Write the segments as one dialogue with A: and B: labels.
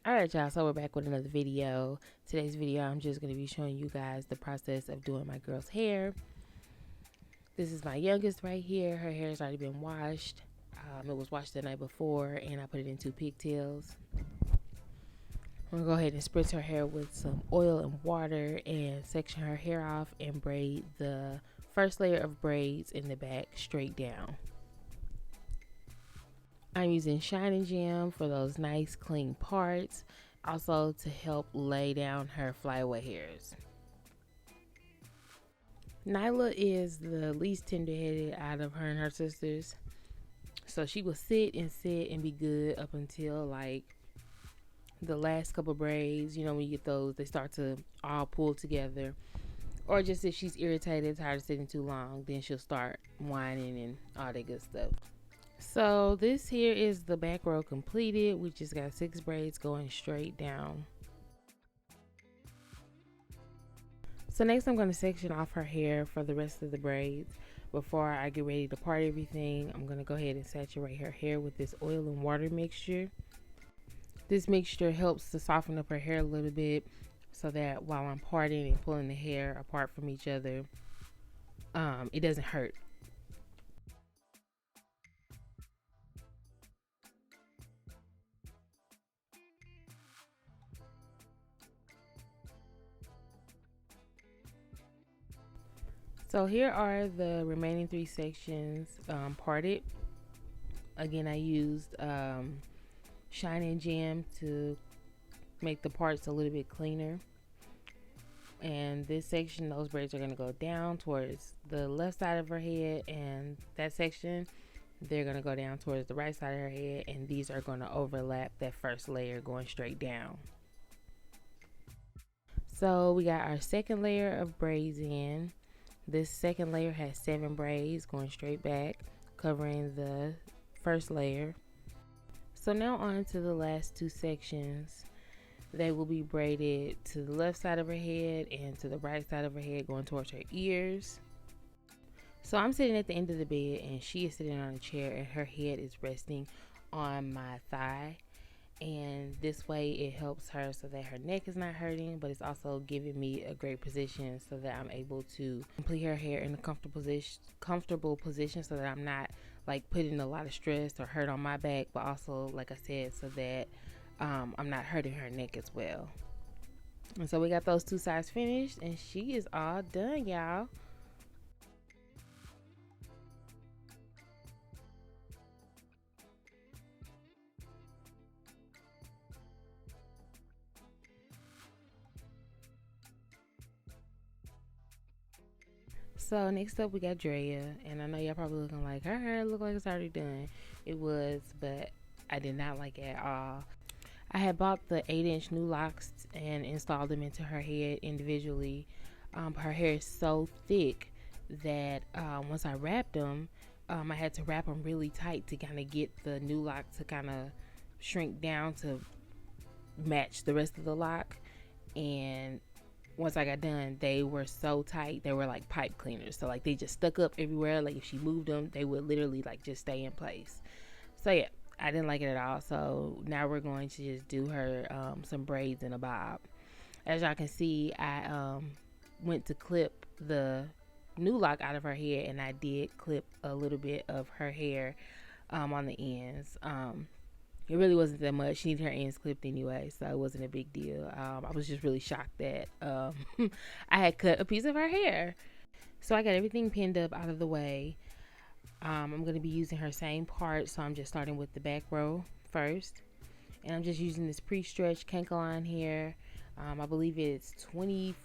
A: Alright y'all, so we're back with another video. Today's video I'm just going to be showing you guys the process of doing my girl's hair. This is my youngest right here. Her hair has already been washed. It was washed the night before and I put it into pigtails. I'm going to go ahead and spritz her hair with some oil and water and section her hair off and braid the first layer of braids in the back straight down. I'm using Shine and Jam for those nice clean parts, also to help lay down her flyaway hairs. Nyla is the least tender-headed out of her and her sisters, so she will sit and be good up until like the last couple braids. You know, when you get those, they start to all pull together, or just if she's irritated, tired of sitting too long, then she'll start whining and all that good stuff. So this here is the back row completed. We just got 6 braids going straight down. So next I'm going to section off her hair for the rest of the braids. Before I get ready to part everything, I'm going to go ahead and saturate her hair with this oil and water mixture. This mixture helps to soften up her hair a little bit so that while I'm parting and pulling the hair apart from each other, it doesn't hurt. So here are the remaining 3 sections parted. Again, I used Shine and Jam to make the parts a little bit cleaner. And this section, those braids are going to go down towards the left side of her head, and that section, they're going to go down towards the right side of her head, and these are going to overlap that first layer going straight down. So we got our second layer of braids in. This second layer has 7 braids going straight back, covering the first layer. So now on to the last 2 sections. They will be braided to the left side of her head and to the right side of her head going towards her ears. So I'm sitting at the end of the bed and she is sitting on a chair and her head is resting on my thigh. And this way it helps her so that her neck is not hurting, but it's also giving me a great position so that I'm able to complete her hair in a comfortable position so that I'm not like putting a lot of stress or hurt on my back, but also, like I said, so that I'm not hurting her neck as well. And so we got those 2 sides finished and she is all done, y'all. So next up we got Drea, and I know y'all probably looking like her hair look like it's already done. It was, but I did not like it at all. I had bought the 8-inch new locks and installed them into her head individually. Her hair is so thick that once I wrapped them, I had to wrap them really tight to kind of get the new lock to kind of shrink down to match the rest of the lock. And once I got done, they were so tight, they were like pipe cleaners. So like they just stuck up everywhere. Like if she moved them, they would literally like just stay in place. So yeah, I didn't like it at all. So now we're going to just do her some braids and a bob. As y'all can see, I went to clip the new lock out of her hair, and I did clip a little bit of her hair on the ends. It really wasn't that much. She needed her ends clipped anyway, so it wasn't a big deal. I was just really shocked that I had cut a piece of her hair. So I got everything pinned up out of the way. I'm going to be using her same part, so I'm just starting with the back row first. And I'm just using this pre-stretched canker line here. I believe it's 28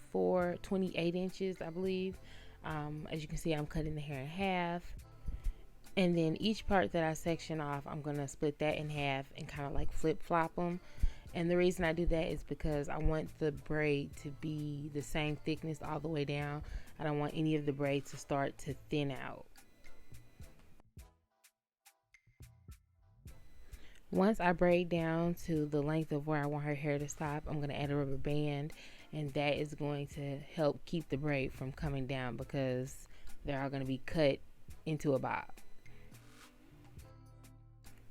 A: inches, I believe. As you can see, I'm cutting the hair in half. And then each part that I section off, I'm going to split that in half and kind of like flip-flop them. And the reason I do that is because I want the braid to be the same thickness all the way down. I don't want any of the braid to start to thin out. Once I braid down to the length of where I want her hair to stop, I'm going to add a rubber band, and that is going to help keep the braid from coming down because they're all going to be cut into a bob.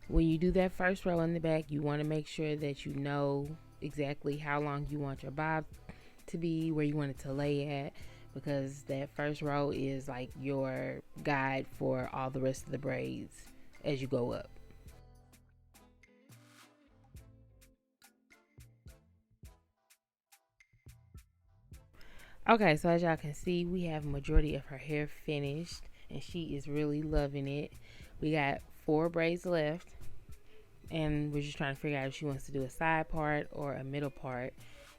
A: When you do that first row in the back, you want to make sure that you know exactly how long you want your bob to be, where you want it to lay at, because that first row is like your guide for all the rest of the braids as you go up. Okay, so as y'all can see, we have a majority of her hair finished and she is really loving it. We got 4 braids left and we're just trying to figure out if she wants to do a side part or a middle part.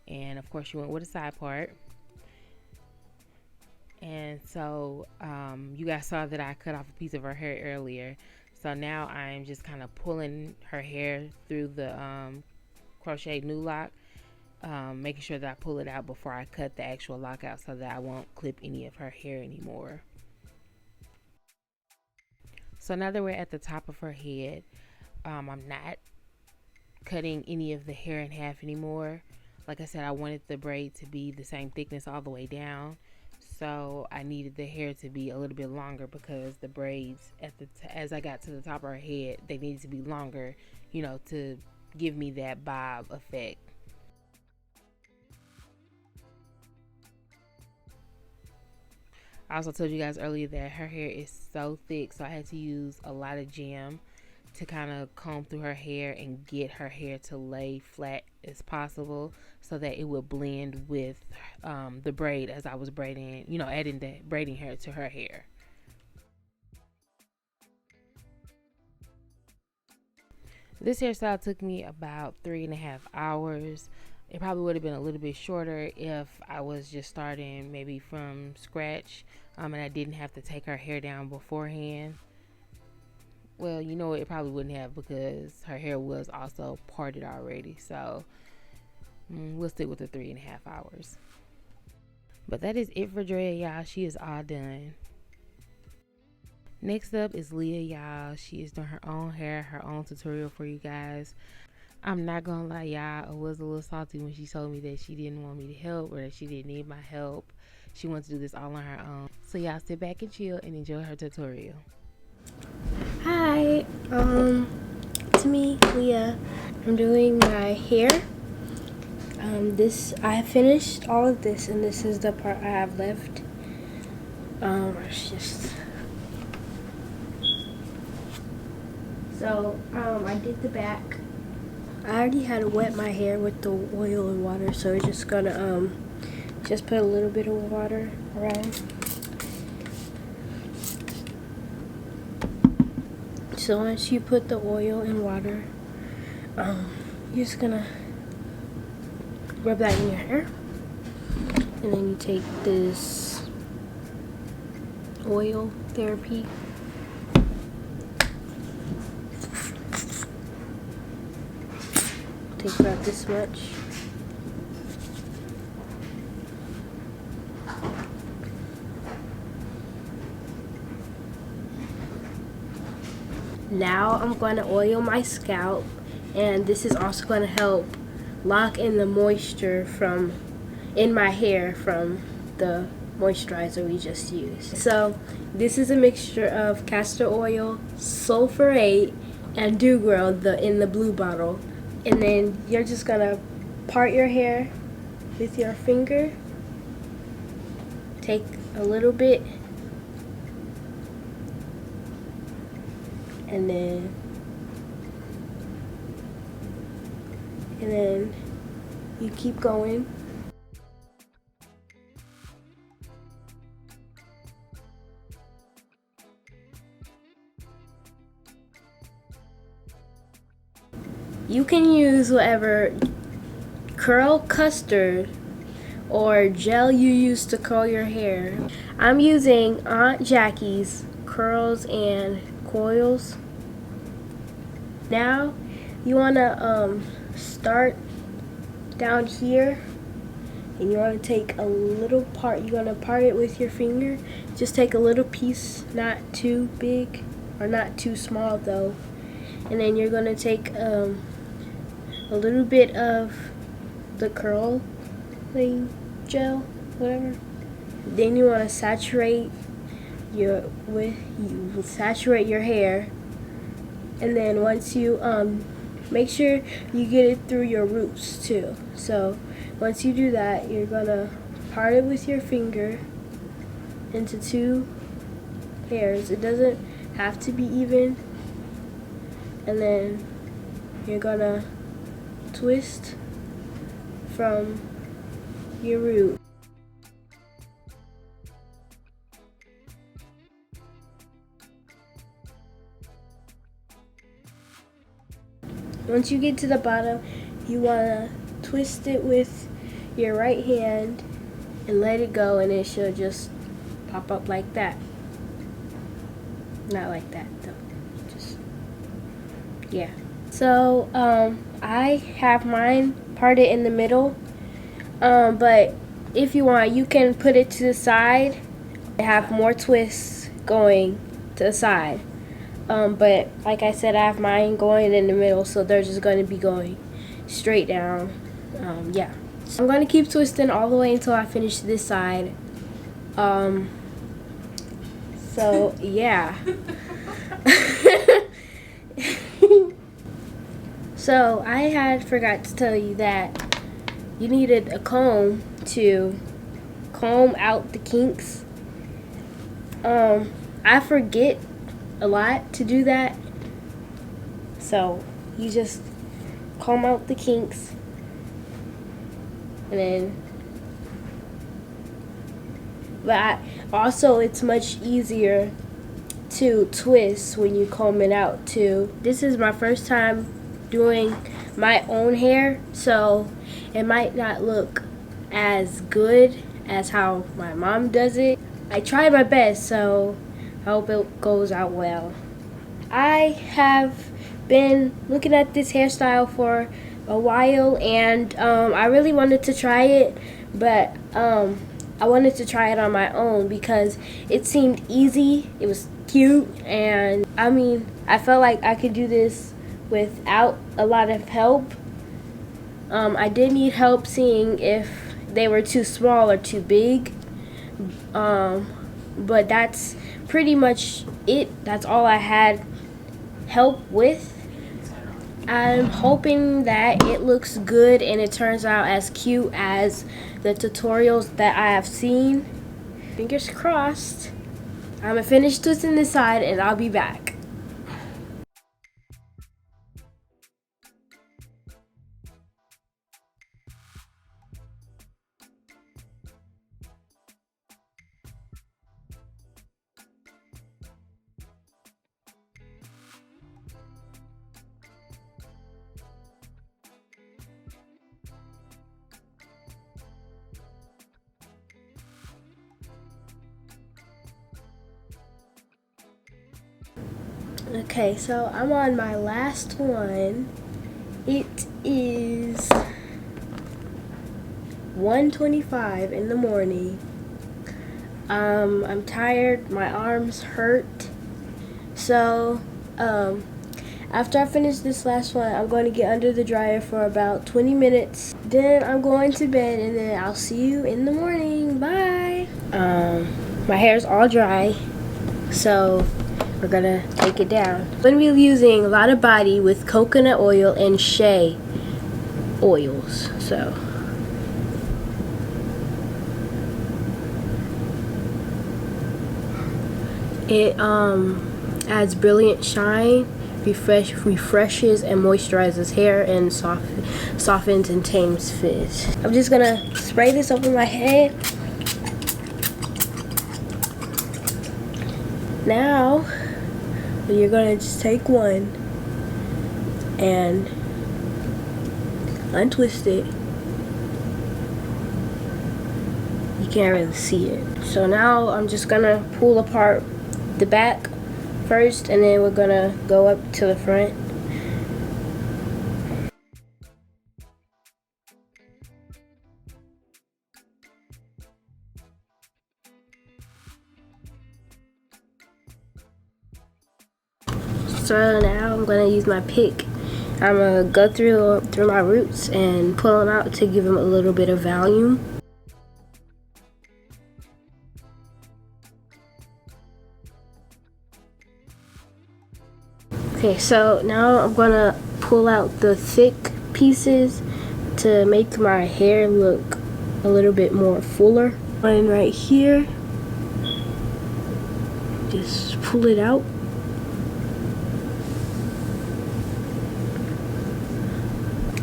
A: And of course she went with a side part. And so you guys saw that I cut off a piece of her hair earlier. So now I'm just kind of pulling her hair through the crochet new lock, making sure that I pull it out before I cut the actual lock out so that I won't clip any of her hair anymore. So now that we're at the top of her head, I'm not cutting any of the hair in half anymore. Like I said, I wanted the braid to be the same thickness all the way down, so I needed the hair to be a little bit longer because the braids as I got to the top of her head, they needed to be longer, you know, to give me that bob effect. I also told you guys earlier that her hair is so thick, so I had to use a lot of jam to kind of comb through her hair and get her hair to lay flat as possible so that it would blend with the braid as I was braiding, you know, adding the braiding hair to her hair. This hairstyle took me about 3.5 hours. It probably would have been a little bit shorter if I was just starting maybe from scratch, and I didn't have to take her hair down beforehand. Well, you know, it probably wouldn't have because her hair was also parted already. So we'll stick with the 3.5 hours. But that is it for Drea, y'all. She is all done. Next up is Leah, y'all. She is doing her own hair, her own tutorial for you guys. I'm not gonna lie, y'all, I was a little salty when she told me that she didn't want me to help or that she didn't need my help. She wants to do this all on her own. So y'all sit back and chill and enjoy her tutorial.
B: Hi, it's me, Leah. I'm doing my hair. I have finished all of this, and this is the part I have left. It's just so I did the back. I already had to wet my hair with the oil and water, so we're just gonna just put a little bit of water around. So once you put the oil and water, you're just gonna rub that in your hair, and then you take this oil therapy. Take about this much. Now I'm going to oil my scalp, and this is also going to help lock in the moisture in my hair from the moisturizer we just used. So this is a mixture of castor oil, sulfurate, and dew gel in the blue bottle. And then you're just going to part your hair with your finger. Take a little bit. And then you keep going. You can use whatever curl custard or gel you use to curl your hair. I'm using Aunt Jackie's curls and coils. Now you want to start down here, and you want to take a little part. You're going to part it with your finger. Just take a little piece, not too big or not too small though. And then you're going to take a little bit of the curling gel, whatever. Then you want to saturate your hair And then once you make sure you get it through your roots too. So once you do that, you're gonna part it with your finger into 2 hairs. It doesn't have to be even. And then you're gonna twist from your root. Once you get to the bottom, you wanna twist it with your right hand and let it go, and it should just pop up like that. Not like that though, just, yeah. So I have mine parted in the middle, but if you want, you can put it to the side and have more twists going to the side. But like I said, I have mine going in the middle, so they're just going to be going straight down. Yeah. So I'm going to keep twisting all the way until I finish this side. So yeah. So I had forgot to tell you that you needed a comb to comb out the kinks. I forget a lot to do that, so you just comb out the kinks, and then also it's much easier to twist when you comb it out too. This is my first time doing my own hair, so it might not look as good as how my mom does it. I tried my best, so I hope it goes out well. I have been looking at this hairstyle for a while, and I really wanted to try it, but I wanted to try it on my own because it seemed easy, it was cute, and I mean, I felt like I could do this without a lot of help. I did need help seeing if they were too small or too big, but that's pretty much it. That's all I had help with. I'm hoping that it looks good and it turns out as cute as the tutorials that I have seen. Fingers crossed. I'm gonna finish twisting this side and I'll be back. Okay, so I'm on my last one. It is 1:25 in the morning. I'm tired, my arms hurt. So, after I finish this last one, I'm going to get under the dryer for about 20 minutes. Then I'm going to bed, and then I'll see you in the morning. Bye. My hair's all dry, so we're gonna take it down. I'm gonna be using a lot of body with coconut oil and shea oils. So it adds brilliant shine, refreshes and moisturizes hair, and softens and tames frizz. I'm just gonna spray this over my head. Now you're gonna just take one and untwist it. You can't really see it. So now I'm just gonna pull apart the back first, and then we're gonna go up to the front. So now I'm gonna use my pick. I'm gonna go through my roots and pull them out to give them a little bit of volume. Okay, so now I'm gonna pull out the thick pieces to make my hair look a little bit more fuller. One right here. Just pull it out.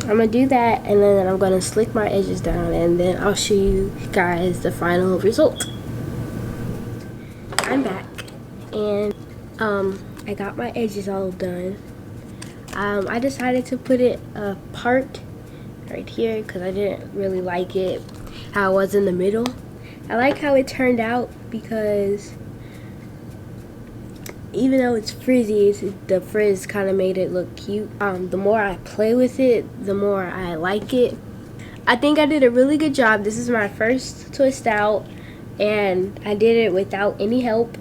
B: I'm gonna do that, and then I'm gonna slick my edges down, and then I'll show you guys the final result. I'm back, and I got my edges all done. I decided to put it apart right here because I didn't really like it how it was in the middle. I like how it turned out because even though it's frizzy, the frizz kind of made it look cute. The more I play with it, the more I like it. I think I did a really good job. This is my first twist out, and I did it without any help.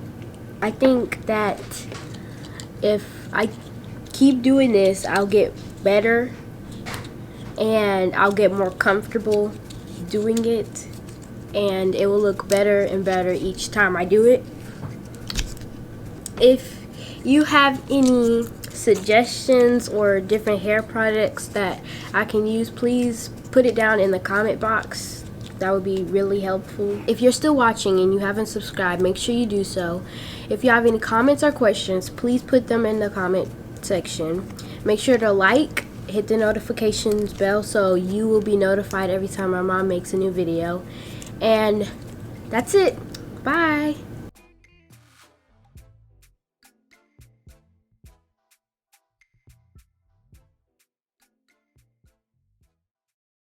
B: I think that if I keep doing this, I'll get better and I'll get more comfortable doing it, and it will look better and better each time I do it. If you have any suggestions or different hair products that I can use, please put it down in the comment box. That would be really helpful. If you're still watching and you haven't subscribed, make sure you do so. If you have any comments or questions, please put them in the comment section. Make sure to like, hit the notifications bell so you will be notified every time my mom makes a new video. And that's it. Bye.